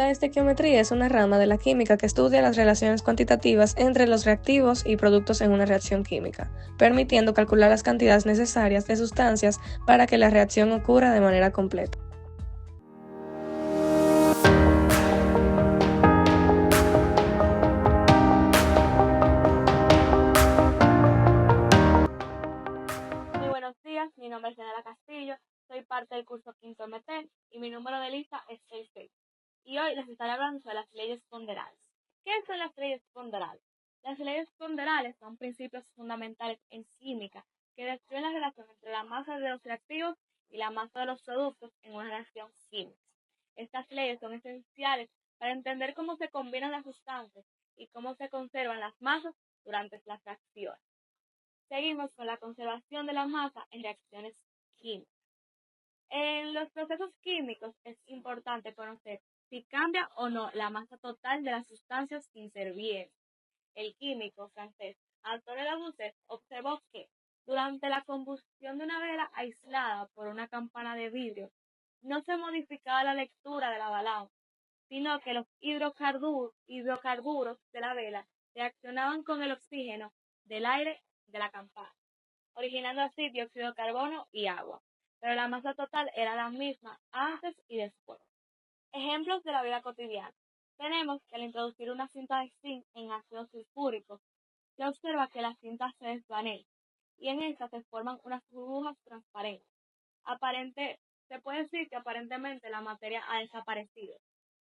La estequiometría es una rama de la química que estudia las relaciones cuantitativas entre los reactivos y productos en una reacción química, permitiendo calcular las cantidades necesarias de sustancias para que la reacción ocurra de manera completa. Muy buenos días, mi nombre es Daniela Castillo, soy parte del curso Quinto MT y mi número de lista es 66. Y hoy les estaré hablando sobre las leyes ponderales. ¿Qué son las leyes ponderales? Las leyes ponderales son principios fundamentales en química que describen la relación entre la masa de los reactivos y la masa de los productos en una reacción química. Estas leyes son esenciales para entender cómo se combinan las sustancias y cómo se conservan las masas durante las reacciones. Seguimos con la conservación de la masa en reacciones químicas. En los procesos químicos es importante conocer si cambia o no la masa total de las sustancias intervinientes. El químico francés Antoine Lavoisier observó que durante la combustión de una vela aislada por una campana de vidrio, no se modificaba la lectura de la balanza, sino que los hidrocarburos de la vela reaccionaban con el oxígeno del aire de la campana, originando así dióxido de carbono y agua, pero la masa total era la misma antes y después. Ejemplos de la vida cotidiana. Tenemos que al introducir una cinta de zinc en ácido sulfúrico, se observa que la cinta se desvanece y en esta se forman unas burbujas transparentes. Se puede decir que aparentemente la materia ha desaparecido,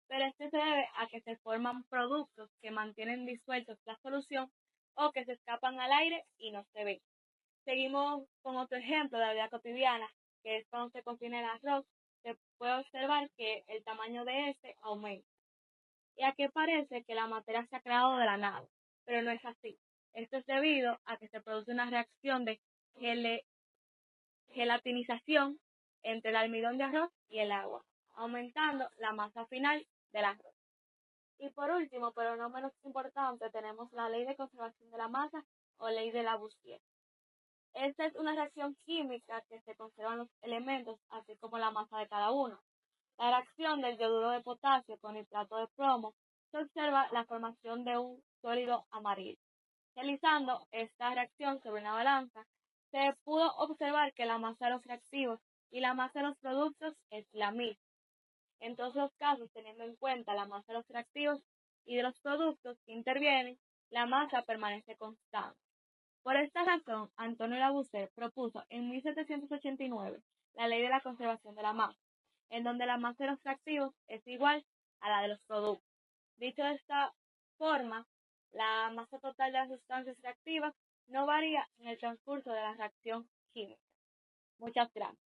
pero esto se debe a que se forman productos que mantienen disueltos la solución o que se escapan al aire y no se ven. Seguimos con otro ejemplo de la vida cotidiana, que es cuando se cocina el arroz, se puede observar que el tamaño de este aumenta. Y aquí parece que la materia se ha creado de la nada, pero no es así. Esto es debido a que se produce una reacción de gelatinización entre el almidón de arroz y el agua, aumentando la masa final del arroz. Y por último, pero no menos importante, tenemos la ley de conservación de la masa o ley de Lavoisier. Esta es una reacción química que se conservan los elementos, así como la masa de cada uno. La reacción del yoduro de potasio con nitrato de plomo se observa la formación de un sólido amarillo. Realizando esta reacción sobre una balanza, se pudo observar que la masa de los reactivos y la masa de los productos es la misma. En todos los casos, teniendo en cuenta la masa de los reactivos y de los productos que intervienen, la masa permanece constante. Por esta razón, Antonio Lavoisier propuso en 1789 la ley de la conservación de la masa, en donde la masa de los reactivos es igual a la de los productos. Dicho de esta forma, la masa total de las sustancias reactivas no varía en el transcurso de la reacción química. Muchas gracias.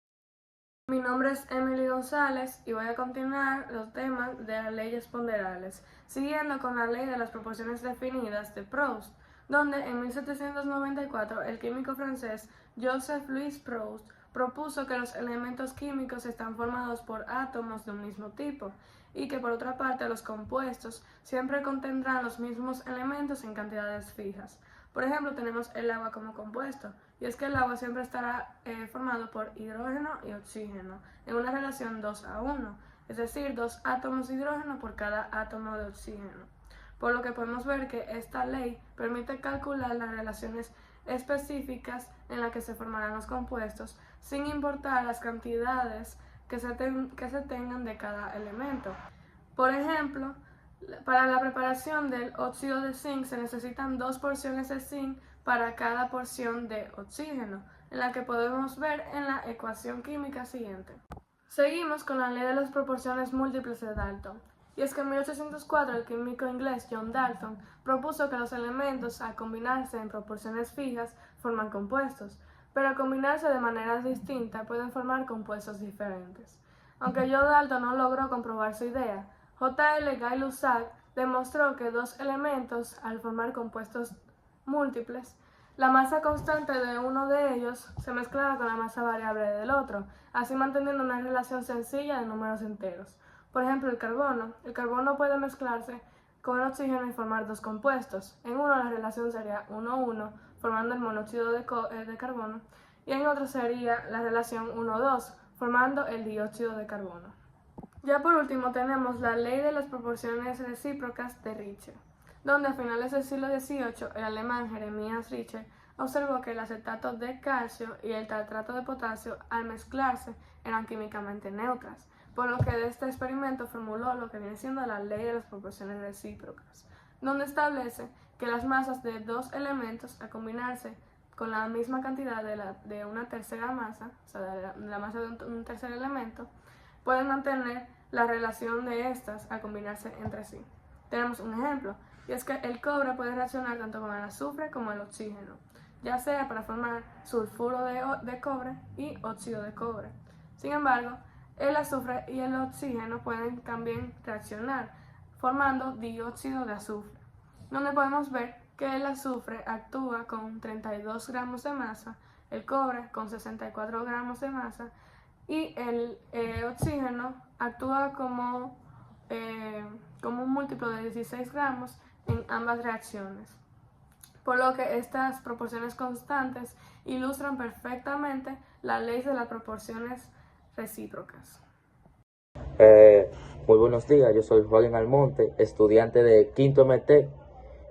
Mi nombre es Emily González y voy a continuar los temas de las leyes ponderales, siguiendo con la ley de las proporciones definidas de Proust, donde en 1794 el químico francés Joseph-Louis Proust propuso que los elementos químicos están formados por átomos de un mismo tipo y que por otra parte los compuestos siempre contendrán los mismos elementos en cantidades fijas. Por ejemplo, tenemos el agua como compuesto, y es que el agua siempre estará formado por hidrógeno y oxígeno en una relación 2:1, es decir, 2 átomos de hidrógeno por cada átomo de oxígeno. Por lo que podemos ver que esta ley permite calcular las relaciones específicas en las que se formarán los compuestos, sin importar las cantidades que se tengan de cada elemento. Por ejemplo, para la preparación del óxido de zinc se necesitan 2 porciones de zinc para cada porción de oxígeno, en la que podemos ver en la ecuación química siguiente. Seguimos con la ley de las proporciones múltiples de Dalton. Y es que en 1804 el químico inglés John Dalton propuso que los elementos, al combinarse en proporciones fijas, forman compuestos, pero al combinarse de maneras distintas pueden formar compuestos diferentes. Aunque John Dalton no logró comprobar su idea, J.L. Gay-Lussac demostró que dos elementos, al formar compuestos múltiples, la masa constante de uno de ellos se mezclaba con la masa variable del otro, así manteniendo una relación sencilla de números enteros. Por ejemplo, el carbono. El carbono puede mezclarse con el oxígeno y formar dos compuestos. En uno la relación sería 1:1, formando el monóxido de carbono, y en otro sería la relación 1:2, formando el dióxido de carbono. Ya por último tenemos la ley de las proporciones recíprocas de Richter, donde a finales del siglo XVIII el alemán Jeremías Richter observó que el acetato de calcio y el tartrato de potasio al mezclarse eran químicamente neutras, por lo que de este experimento formuló lo que viene siendo la ley de las proporciones recíprocas, donde establece que las masas de dos elementos al combinarse con la misma cantidad de una tercera masa, o sea, de la masa de un tercer elemento, pueden mantener la relación de estas al combinarse entre sí. Tenemos un ejemplo, y es que el cobre puede reaccionar tanto con el azufre como el oxígeno, ya sea para formar sulfuro de cobre y óxido de cobre. Sin embargo, el azufre y el oxígeno pueden también reaccionar, formando dióxido de azufre, donde podemos ver que el azufre actúa con 32 gramos de masa, el cobre con 64 gramos de masa y el oxígeno actúa como un múltiplo de 16 gramos en ambas reacciones. Por lo que estas proporciones constantes ilustran perfectamente la ley de las proporciones recíprocas. Muy buenos días, yo soy Juan Almonte, estudiante de quinto MT,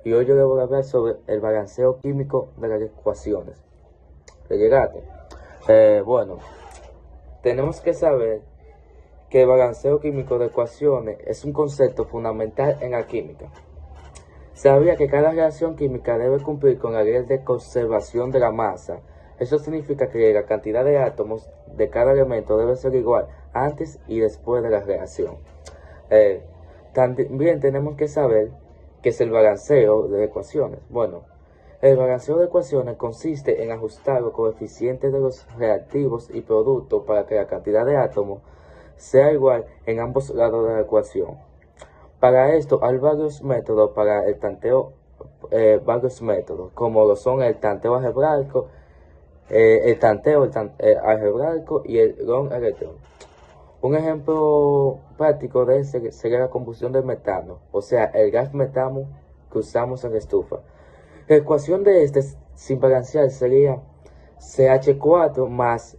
y hoy yo les voy a hablar sobre el balanceo químico de las ecuaciones. ¿Le llegaste? Bueno, tenemos que saber que el balanceo químico de ecuaciones es un concepto fundamental en la química. Sabía que cada reacción química debe cumplir con la ley de conservación de la masa. Eso significa que la cantidad de átomos de cada elemento debe ser igual antes y después de la reacción. También tenemos que saber qué es el balanceo de ecuaciones. Bueno, el balanceo de ecuaciones consiste en ajustar los coeficientes de los reactivos y productos para que la cantidad de átomos sea igual en ambos lados de la ecuación. Para esto hay varios métodos para el tanteo, como lo son el tanteo algebraico, algebraico y el long electron. Un ejemplo práctico de ese sería la combustión del metano, o sea, el gas metano que usamos en la estufa. La ecuación de este sin balancear sería CH4 más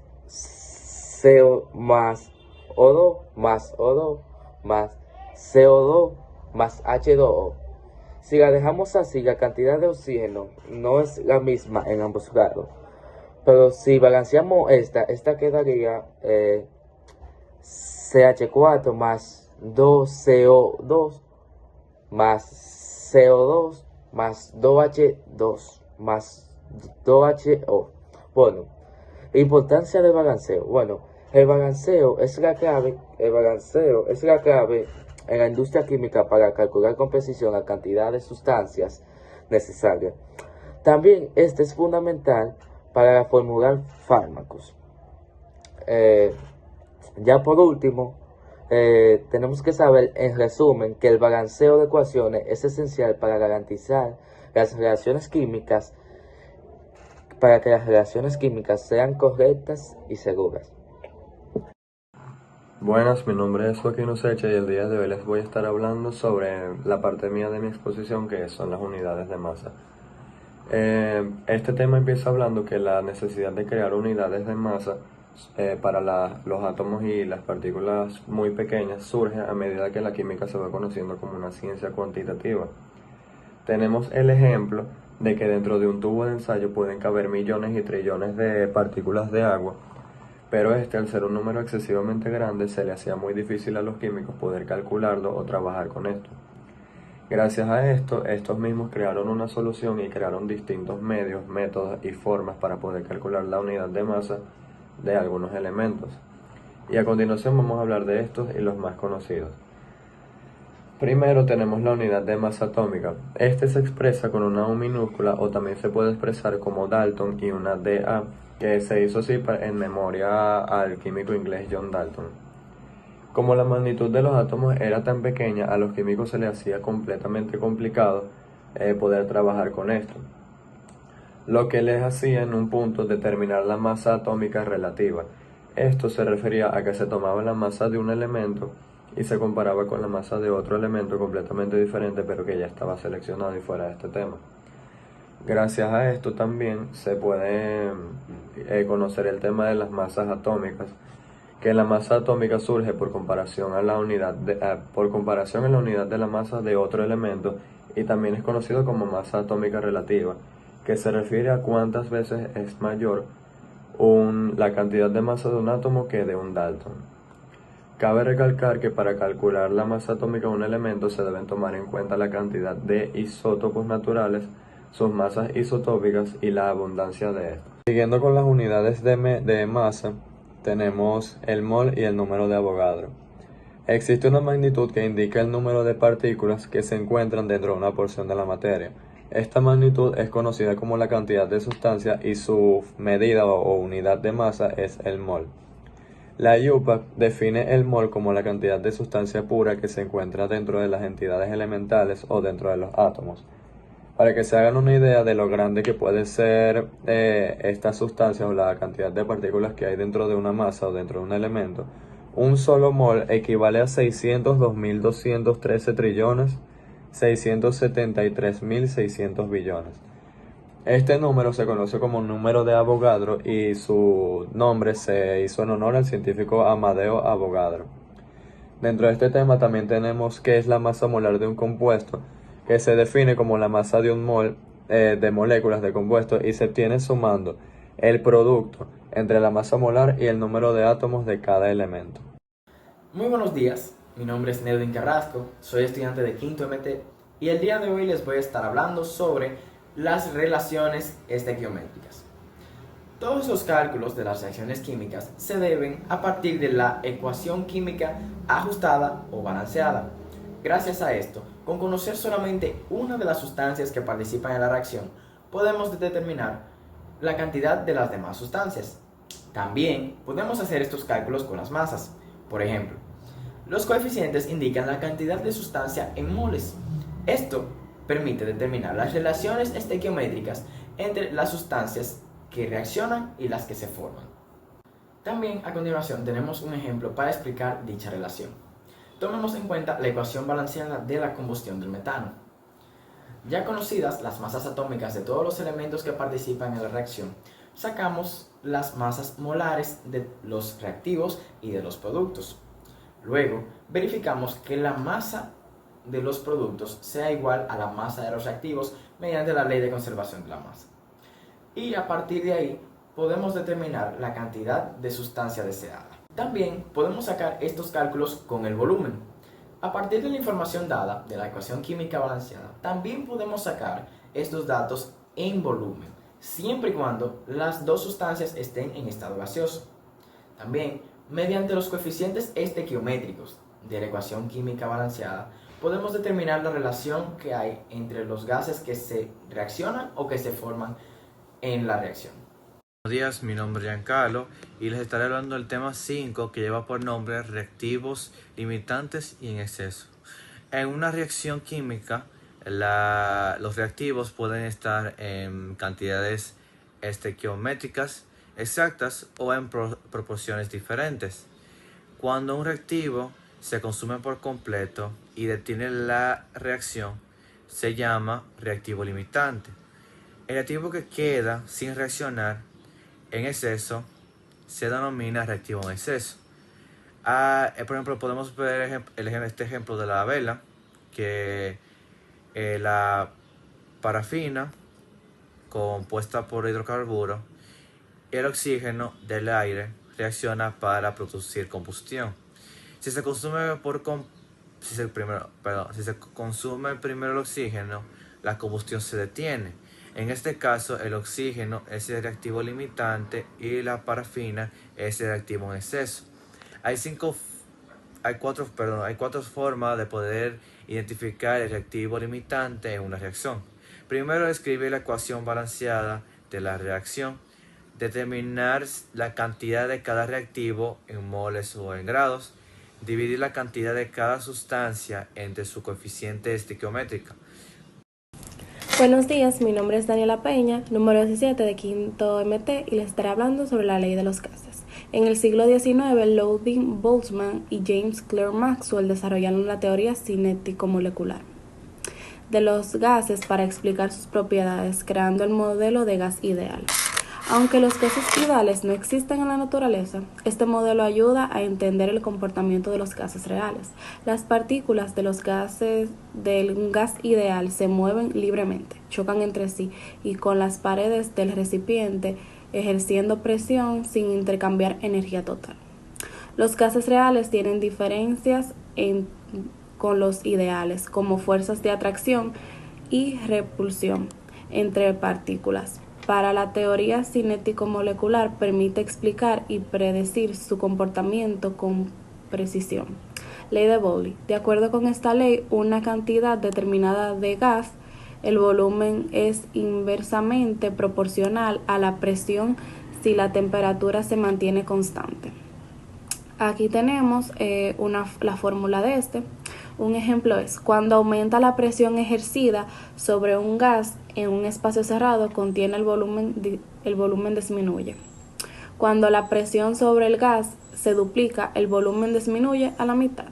CO más O2 más O2 más CO2 más H2O. Si la dejamos así, la cantidad de oxígeno no es la misma en ambos lados. Pero si balanceamos esta quedaría CH4 más 2CO2 más CO2 más 2H2 más 2HO. Bueno, importancia del balanceo. Bueno, el balanceo es la clave en la industria química para calcular con precisión la cantidad de sustancias necesarias. También este es fundamental para formular fármacos. Ya por último, tenemos que saber en resumen que el balanceo de ecuaciones es esencial para garantizar las reacciones químicas, para que las reacciones químicas sean correctas y seguras. Buenas, mi nombre es Joaquín Usecha y el día de hoy les voy a estar hablando sobre la parte mía de mi exposición, que son las unidades de masa. Este tema empieza hablando que la necesidad de crear unidades de masa para los átomos y las partículas muy pequeñas surge a medida que la química se va conociendo como una ciencia cuantitativa. Tenemos el ejemplo de que dentro de un tubo de ensayo pueden caber millones y trillones de partículas de agua, pero al ser un número excesivamente grande, se le hacía muy difícil a los químicos poder calcularlo o trabajar con esto. Gracias a esto, estos mismos crearon una solución y crearon distintos medios, métodos y formas para poder calcular la unidad de masa de algunos elementos. Y a continuación vamos a hablar de estos y los más conocidos. Primero tenemos la unidad de masa atómica. Este se expresa con una U minúscula o también se puede expresar como Dalton y una DA, que se hizo así en memoria al químico inglés John Dalton. Como la magnitud de los átomos era tan pequeña, a los químicos se les hacía completamente complicado poder trabajar con esto, lo que les hacía en un punto determinar la masa atómica relativa. Esto se refería a que se tomaba la masa de un elemento y se comparaba con la masa de otro elemento completamente diferente, pero que ya estaba seleccionado y fuera de este tema. Gracias a esto también se puede conocer el tema de las masas atómicas, que la masa atómica surge por comparación en la unidad de la masa de otro elemento, y también es conocido como masa atómica relativa, que se refiere a cuántas veces es mayor la cantidad de masa de un átomo que de un Dalton. Cabe recalcar que para calcular la masa atómica de un elemento se deben tomar en cuenta la cantidad de isótopos naturales, sus masas isotópicas y la abundancia de estos. Siguiendo con las unidades de masa, tenemos el mol y el número de Avogadro. Existe una magnitud que indica el número de partículas que se encuentran dentro de una porción de la materia. Esta magnitud es conocida como la cantidad de sustancia y su medida o unidad de masa es el mol. La IUPAC define el mol como la cantidad de sustancia pura que se encuentra dentro de las entidades elementales o dentro de los átomos. Para que se hagan una idea de lo grande que puede ser estas sustancias o la cantidad de partículas que hay dentro de una masa o dentro de un elemento, un solo mol equivale a 602.213 trillones, 673.600 billones. Este número se conoce como número de Avogadro y su nombre se hizo en honor al científico Amadeo Avogadro. Dentro de este tema también tenemos qué es la masa molar de un compuesto, que se define como la masa de un mol de moléculas de compuesto y se obtiene sumando el producto entre la masa molar y el número de átomos de cada elemento. Muy buenos días, mi nombre es Neudin Carrasco, soy estudiante de quinto MT y el día de hoy les voy a estar hablando sobre las relaciones estequiométricas. Todos los cálculos de las reacciones químicas se deben a partir de la ecuación química ajustada o balanceada. Gracias a esto, con conocer solamente una de las sustancias que participan en la reacción, podemos determinar la cantidad de las demás sustancias. También podemos hacer estos cálculos con las masas. Por ejemplo, los coeficientes indican la cantidad de sustancia en moles. Esto permite determinar las relaciones estequiométricas entre las sustancias que reaccionan y las que se forman. También a continuación tenemos un ejemplo para explicar dicha relación. Tomemos en cuenta la ecuación balanceada de la combustión del metano. Ya conocidas las masas atómicas de todos los elementos que participan en la reacción, sacamos las masas molares de los reactivos y de los productos. Luego verificamos que la masa de los productos sea igual a la masa de los reactivos mediante la ley de conservación de la masa. Y a partir de ahí podemos determinar la cantidad de sustancia deseada. También podemos sacar estos cálculos con el volumen. A partir de la información dada de la ecuación química balanceada, también podemos sacar estos datos en volumen, siempre y cuando las dos sustancias estén en estado gaseoso. También, mediante los coeficientes estequiométricos de la ecuación química balanceada, podemos determinar la relación que hay entre los gases que se reaccionan o que se forman en la reacción. Buenos días, mi nombre es Giancarlo y les estaré hablando del tema 5 que lleva por nombre reactivos, limitantes y en exceso. En una reacción química, los reactivos pueden estar en cantidades estequiométricas exactas o en proporciones diferentes. Cuando un reactivo se consume por completo y detiene la reacción, se llama reactivo limitante. El reactivo que queda sin reaccionar en exceso se denomina reactivo en exceso. Por ejemplo, podemos ver este ejemplo de la vela, que la parafina compuesta por hidrocarburos y el oxígeno del aire reacciona para producir combustión. Si se consume primero el oxígeno, la combustión se detiene. En este caso, el oxígeno es el reactivo limitante y la parafina es el reactivo en exceso. Hay cuatro formas de poder identificar el reactivo limitante en una reacción. Primero, escribir la ecuación balanceada de la reacción, determinar la cantidad de cada reactivo en moles o en grados, dividir la cantidad de cada sustancia entre su coeficiente estequiométrico. Buenos días, mi nombre es Daniela Peña, número 17 de quinto MT, y les estaré hablando sobre la ley de los gases. En el siglo XIX, Ludwig Boltzmann y James Clerk Maxwell desarrollaron la teoría cinético-molecular de los gases para explicar sus propiedades, creando el modelo de gas ideal. Aunque los gases ideales no existen en la naturaleza, este modelo ayuda a entender el comportamiento de los gases reales. Las partículas de los gases del gas ideal se mueven libremente, chocan entre sí y con las paredes del recipiente, ejerciendo presión sin intercambiar energía total. Los gases reales tienen diferencias con los ideales, como fuerzas de atracción y repulsión entre partículas. Para la teoría cinético-molecular permite explicar y predecir su comportamiento con precisión. Ley de Pauli. De acuerdo con esta ley, una cantidad determinada de gas, el volumen es inversamente proporcional a la presión si la temperatura se mantiene constante. Aquí tenemos la fórmula de este. Un ejemplo es, cuando aumenta la presión ejercida sobre un gas en un espacio cerrado, contiene el volumen disminuye. Cuando la presión sobre el gas se duplica, el volumen disminuye a la mitad.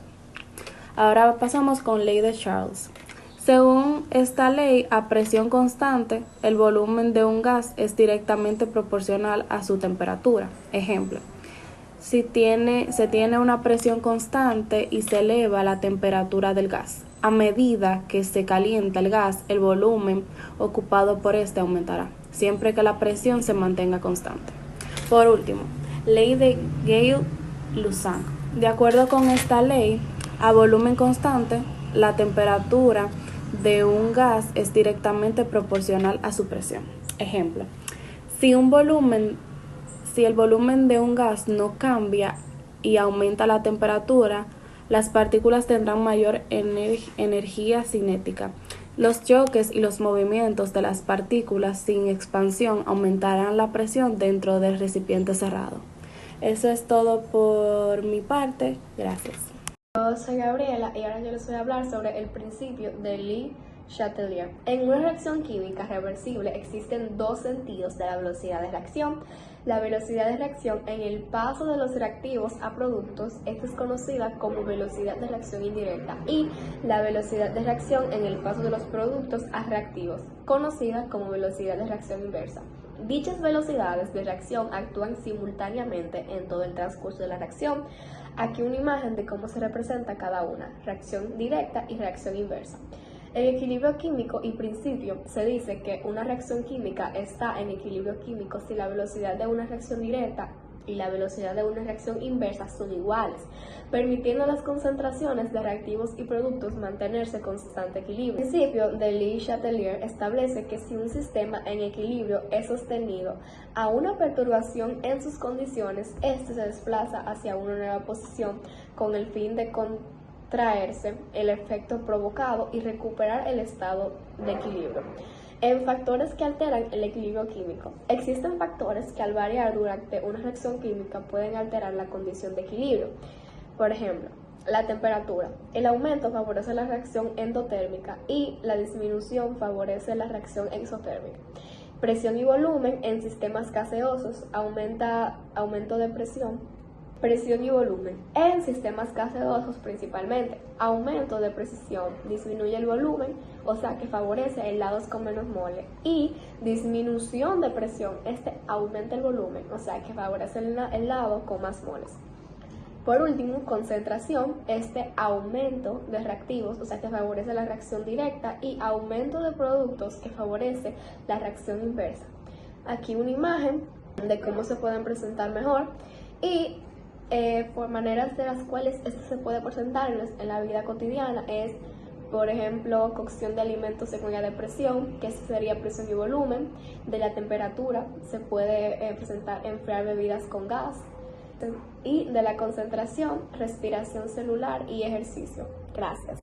Ahora pasamos con ley de Charles. Según esta ley, a presión constante, el volumen de un gas es directamente proporcional a su temperatura. Ejemplo. Se tiene una presión constante y se eleva la temperatura del gas. A medida que se calienta el gas, el volumen ocupado por este aumentará, siempre que la presión se mantenga constante. Por último, ley de Gale-Lussac. De acuerdo con esta ley, a volumen constante, la temperatura de un gas es directamente proporcional a su presión. Ejemplo, si el volumen de un gas no cambia y aumenta la temperatura, las partículas tendrán mayor energía cinética. Los choques y los movimientos de las partículas sin expansión aumentarán la presión dentro del recipiente cerrado. Eso es todo por mi parte. Gracias. Yo soy Gabriela y ahora yo les voy a hablar sobre el principio de Le Chatelier. En una reacción química reversible existen dos sentidos de la velocidad de reacción. La velocidad de reacción en el paso de los reactivos a productos, esta es conocida como velocidad de reacción indirecta, y la velocidad de reacción en el paso de los productos a reactivos, conocida como velocidad de reacción inversa. Dichas velocidades de reacción actúan simultáneamente en todo el transcurso de la reacción. Aquí una imagen de cómo se representa cada una, reacción directa y reacción inversa. En equilibrio químico y principio se dice que una reacción química está en equilibrio químico si la velocidad de una reacción directa y la velocidad de una reacción inversa son iguales, permitiendo a las concentraciones de reactivos y productos mantenerse en constante equilibrio. El principio de Le Chatelier establece que si un sistema en equilibrio es sostenido a una perturbación en sus condiciones, este se desplaza hacia una nueva posición con el fin de contraerse el efecto provocado y recuperar el estado de equilibrio. En factores que alteran el equilibrio químico. Existen factores que al variar durante una reacción química pueden alterar la condición de equilibrio. Por ejemplo, la temperatura. El aumento favorece la reacción endotérmica y la disminución favorece la reacción exotérmica. Presión y volumen en sistemas gaseosos. Aumento de presión y volumen en sistemas gaseosos principalmente. Aumento de presión disminuye el volumen, o sea que favorece el lado con menos mole, y disminución de presión, este aumenta el volumen, o sea que favorece el lado con más moles. Por último, concentración, este aumento de reactivos, o sea que favorece la reacción directa, y aumento de productos que favorece la reacción inversa. Aquí una imagen de cómo se pueden presentar mejor y por maneras de las cuales esto se puede presentar en la vida cotidiana es, por ejemplo, cocción de alimentos según la de presión, que sería presión y volumen. De la temperatura se puede presentar enfriar bebidas con gas, y de la concentración, respiración celular y ejercicio. Gracias.